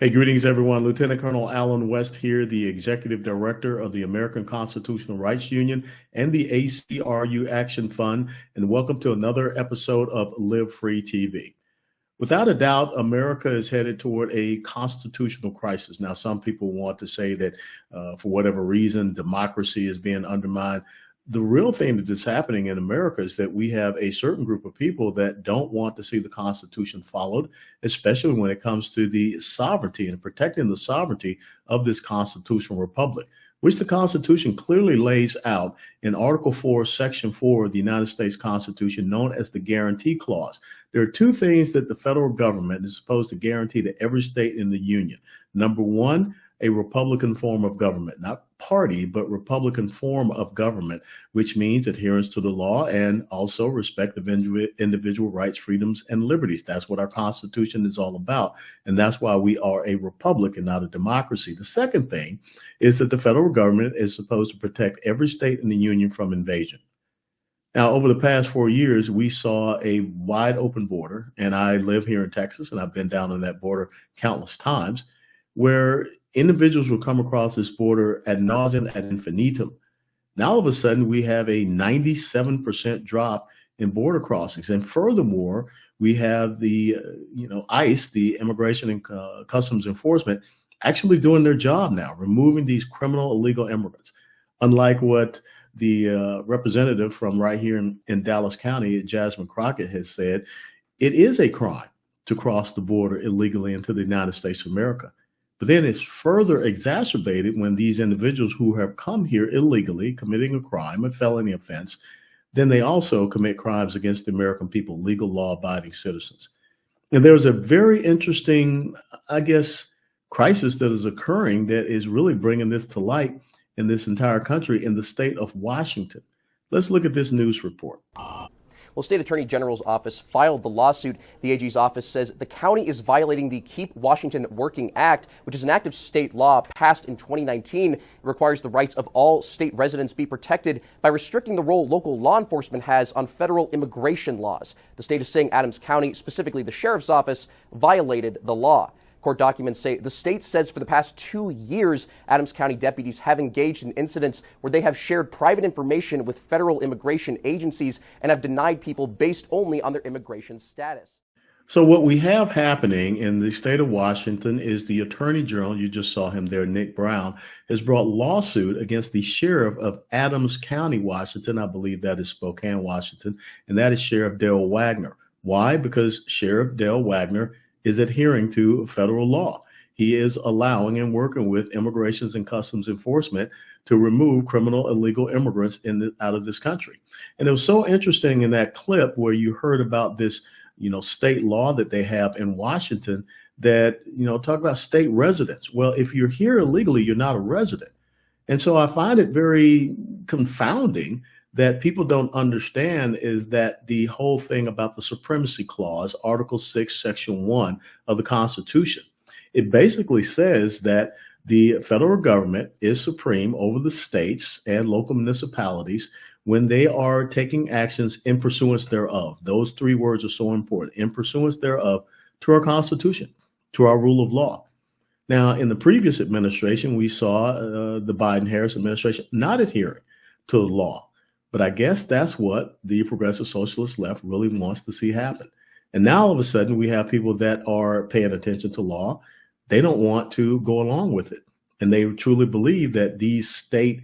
Hey, greetings, everyone. Lieutenant Colonel Alan West here, the Executive Director of the American Constitutional Rights Union and the ACRU Action Fund, and welcome to another episode of Live Free TV. Without a doubt, America is headed toward a constitutional crisis. Now, some people want to say that for whatever reason, democracy is being undermined. The real thing that is happening in America is that we have a certain group of people that don't want to see the Constitution followed, especially when it comes to the sovereignty and protecting the sovereignty of this constitutional republic, which the Constitution clearly lays out in Article 4, Section 4 of the United States Constitution, known as the Guarantee Clause. There are two things that the federal government is supposed to guarantee to every state in the union. Number one, a Republican form of government, not party, but Republican form of government, which means adherence to the law and also respect of individual rights, freedoms, and liberties. That's what our Constitution is all about. And that's why we are a republic and not a democracy. The second thing is that the federal government is supposed to protect every state in the union from invasion. Now, over the past 4 years, we saw a wide open border, and I live here in Texas, and I've been down on that border countless times, where individuals will come across this border ad nauseum, ad infinitum. Now, all of a sudden, we have a 97% drop in border crossings. And furthermore, we have the, ICE, the Immigration and Customs Enforcement, actually doing their job now, removing these criminal illegal immigrants. Unlike what the representative from right here in Dallas County, Jasmine Crockett, has said, it is a crime to cross the border illegally into the United States of America. But then it's further exacerbated when these individuals who have come here illegally, committing a crime, a felony offense, then they also commit crimes against the American people, legal law-abiding citizens. And there's a very interesting, crisis that is occurring that is really bringing this to light in this entire country, in the state of Washington. Let's look at this news report. Well, State Attorney General's office filed the lawsuit. The AG's office says the county is violating the Keep Washington Working Act, which is an act of state law passed in 2019. It requires the rights of all state residents be protected by restricting the role local law enforcement has on federal immigration laws. The state is saying Adams County, specifically the sheriff's office, violated the law. Court documents say the state says for the past 2 years, Adams County deputies have engaged in incidents where they have shared private information with federal immigration agencies and have denied people based only on their immigration status. So what we have happening in the state of Washington is the Attorney General, you just saw him there, Nick Brown, has brought lawsuit against the sheriff of Adams County, Washington. I believe that is Spokane, Washington, and that is Sheriff Dale Wagner. Why? Because Sheriff Dale Wagner is adhering to federal law. He is allowing and working with Immigration and Customs Enforcement to remove criminal illegal immigrants out of this country. And it was so interesting in that clip where you heard about this, state law that they have in Washington that, talk about state residents. Well, if you're here illegally, you're not a resident. And so I find it very confounding that people don't understand is that the whole thing about the Supremacy Clause, Article 6, Section 1 of the Constitution, it basically says that the federal government is supreme over the states and local municipalities when they are taking actions in pursuance thereof. Those three words are so important, in pursuance thereof, to our Constitution, to our rule of law. Now, in the previous administration, we saw the Biden-Harris administration not adhering to the law. But I guess that's what the progressive socialist left really wants to see happen. And now all of a sudden we have people that are paying attention to law. They don't want to go along with it. And they truly believe that these state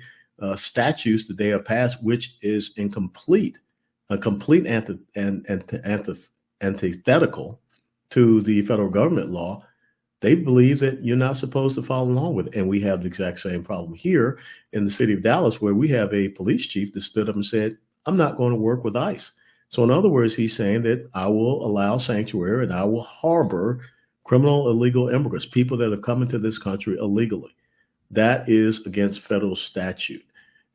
statutes that they have passed, which is a complete antithetical to the federal government law, they believe that you're not supposed to follow along with it. And we have the exact same problem here in the city of Dallas, where we have a police chief that stood up and said, I'm not going to work with ICE. So in other words, he's saying that I will allow sanctuary and I will harbor criminal illegal immigrants, people that have come into this country illegally. That is against federal statute.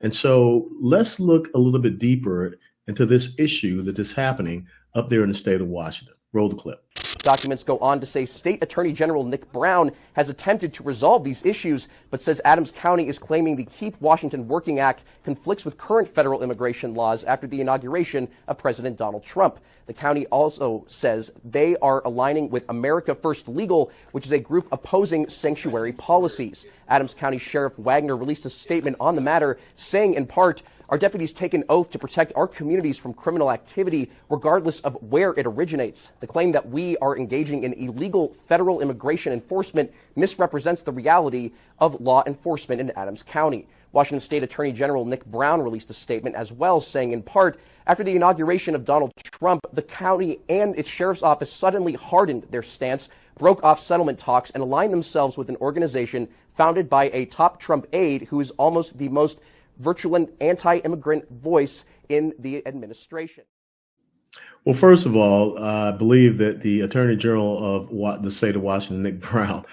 And so let's look a little bit deeper into this issue that is happening up there in the state of Washington. Roll the clip. Documents go on to say State Attorney General Nick Brown has attempted to resolve these issues, but says Adams County is claiming the Keep Washington Working Act conflicts with current federal immigration laws after the inauguration of President Donald Trump. The county also says they are aligning with America First Legal, which is a group opposing sanctuary policies. Adams County Sheriff Wagner released a statement on the matter, saying in part, "Our deputies take an oath to protect our communities from criminal activity, regardless of where it originates. The claim that we are engaging in illegal federal immigration enforcement misrepresents the reality of law enforcement in Adams County." Washington State Attorney General Nick Brown released a statement as well, saying in part, after the inauguration of Donald Trump, the county and its sheriff's office suddenly hardened their stance, broke off settlement talks, and aligned themselves with an organization founded by a top Trump aide who is almost the most virtual anti-immigrant voice in the administration. Well, first of all, I believe that the Attorney General of the state of Washington, Nick Brown,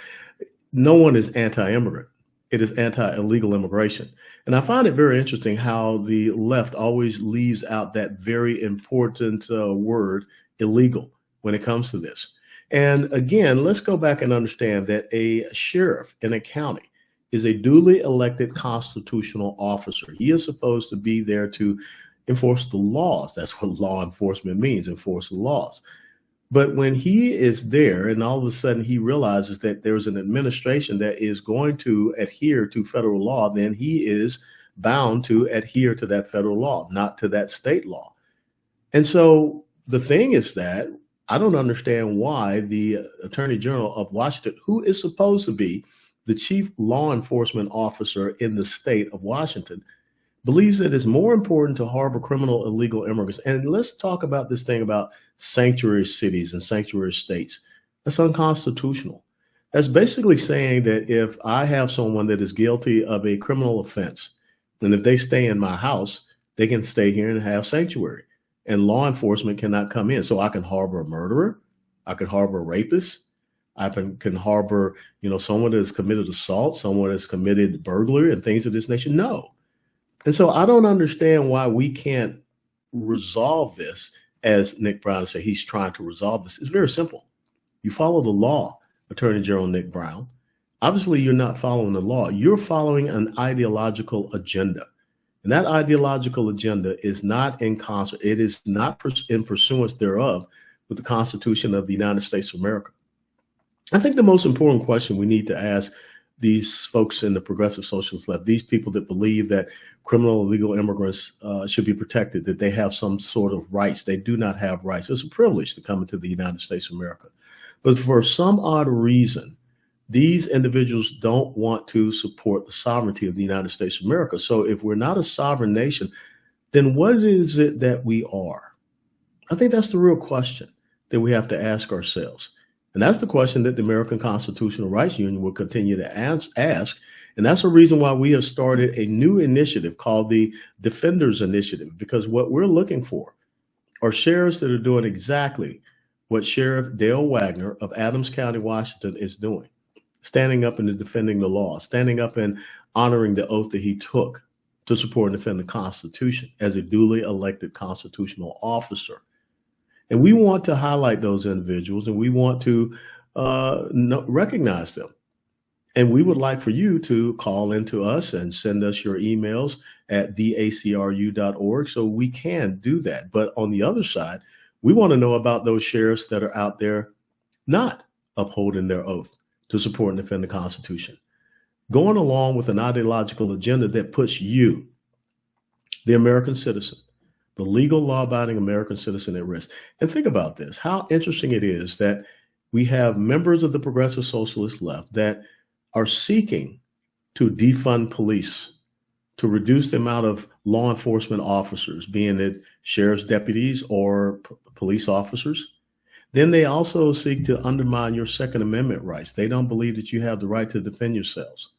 no one is anti-immigrant. It is anti-illegal immigration. And I find it very interesting how the left always leaves out that very important word, illegal, when it comes to this. And again, let's go back and understand that a sheriff in a county is a duly elected constitutional officer. He is supposed to be there to enforce the laws. That's what law enforcement means, enforce the laws. But when he is there and all of a sudden he realizes that there's an administration that is going to adhere to federal law, then he is bound to adhere to that federal law, not to that state law. And so the thing is that I don't understand why the Attorney General of Washington, who is supposed to be the chief law enforcement officer in the state of Washington, believes that it's more important to harbor criminal illegal immigrants. And let's talk about this thing about sanctuary cities and sanctuary states. That's unconstitutional. That's basically saying that if I have someone that is guilty of a criminal offense, and if they stay in my house, they can stay here and have sanctuary. And law enforcement cannot come in. So I can harbor a murderer. I could harbor a rapist. I can harbor, someone that has committed assault, someone that's committed burglary and things of this nature. No. And so I don't understand why we can't resolve this, as Nick Brown said, he's trying to resolve this. It's very simple. You follow the law, Attorney General Nick Brown. Obviously, you're not following the law. You're following an ideological agenda. And that ideological agenda is not in concert. It is not in pursuance thereof with the Constitution of the United States of America. I think the most important question we need to ask these folks in the progressive socialist left, these people that believe that criminal illegal immigrants should be protected, that they have some sort of rights. They do not have rights. It's a privilege to come into the United States of America. But for some odd reason, these individuals don't want to support the sovereignty of the United States of America. So if we're not a sovereign nation, then what is it that we are? I think that's the real question that we have to ask ourselves. And that's the question that the American Constitutional Rights Union will continue to ask. And that's the reason why we have started a new initiative called the Defenders Initiative, because what we're looking for are sheriffs that are doing exactly what Sheriff Dale Wagner of Adams County, Washington is doing, standing up and defending the law, standing up and honoring the oath that he took to support and defend the Constitution as a duly elected constitutional officer. And we want to highlight those individuals, and we want to recognize them. And we would like for you to call into us and send us your emails at theacru.org so we can do that. But on the other side, we want to know about those sheriffs that are out there not upholding their oath to support and defend the Constitution, going along with an ideological agenda that puts you, the American citizen, the legal law-abiding American citizen, at risk. And think about this, how interesting it is that we have members of the progressive socialist left that are seeking to defund police, to reduce the amount of law enforcement officers, being it sheriff's deputies or police officers. Then they also seek to undermine your Second Amendment rights. They don't believe that you have the right to defend yourselves.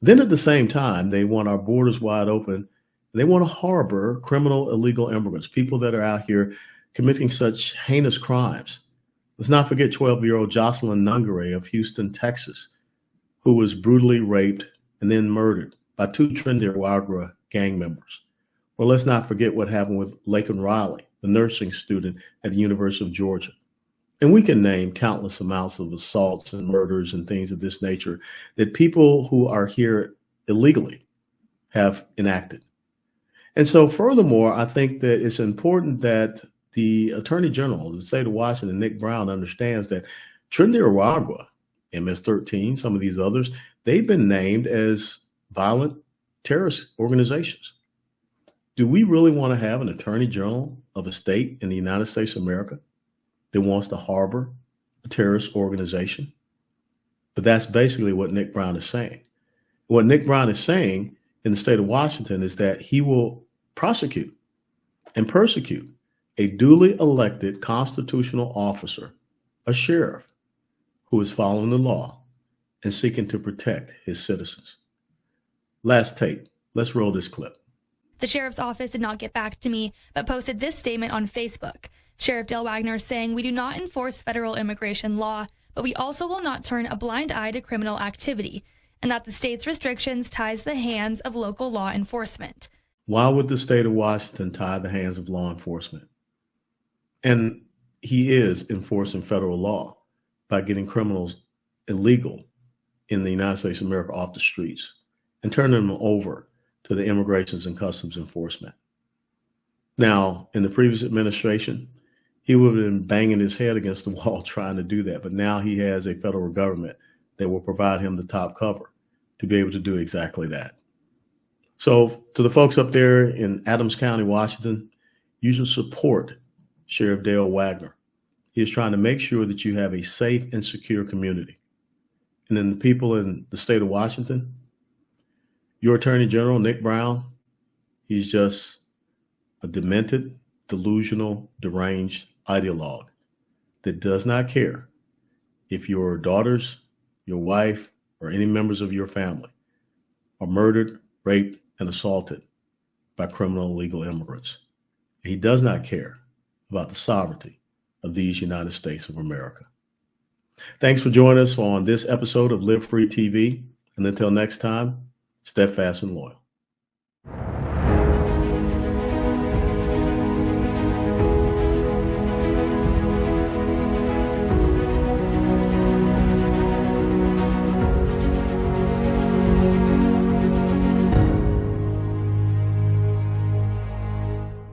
Then at the same time, they want our borders wide open. They want to harbor criminal illegal immigrants, people that are out here committing such heinous crimes. Let's not forget 12-year-old Jocelyn Nungare of Houston, Texas, who was brutally raped and then murdered by two Trinidad gang members. Or let's not forget what happened with Laken Riley, the nursing student at the University of Georgia. And we can name countless amounts of assaults and murders and things of this nature that people who are here illegally have enacted. And so furthermore, I think that it's important that the Attorney General of the state of Washington, Nick Brown, understands that Trinidad and Tobago, MS-13, some of these others, they've been named as violent terrorist organizations. Do we really want to have an Attorney General of a state in the United States of America that wants to harbor a terrorist organization? But that's basically what Nick Brown is saying. What Nick Brown is saying in the state of Washington is that he will prosecute and persecute a duly elected constitutional officer, a sheriff, who is following the law and seeking to protect his citizens. Last tape. Let's roll this clip. The sheriff's office did not get back to me, but posted this statement on Facebook. Sheriff Dale Wagner saying, "We do not enforce federal immigration law, but we also will not turn a blind eye to criminal activity, and that the state's restrictions ties the hands of local law enforcement." Why would the state of Washington tie the hands of law enforcement? And he is enforcing federal law by getting criminals illegal in the United States of America off the streets and turning them over to the Immigrations and Customs Enforcement. Now, in the previous administration, he would have been banging his head against the wall trying to do that. But now he has a federal government that will provide him the top cover to be able to do exactly that. So to the folks up there in Adams County, Washington, you should support Sheriff Dale Wagner. He is trying to make sure that you have a safe and secure community. And then the people in the state of Washington, your Attorney General, Nick Brown, he's just a demented, delusional, deranged ideologue that does not care if your daughters, your wife, or any members of your family are murdered, raped, and assaulted by criminal illegal immigrants. He does not care about the sovereignty of these United States of America. Thanks for joining us on this episode of Live Free TV. And until next time, steadfast and loyal.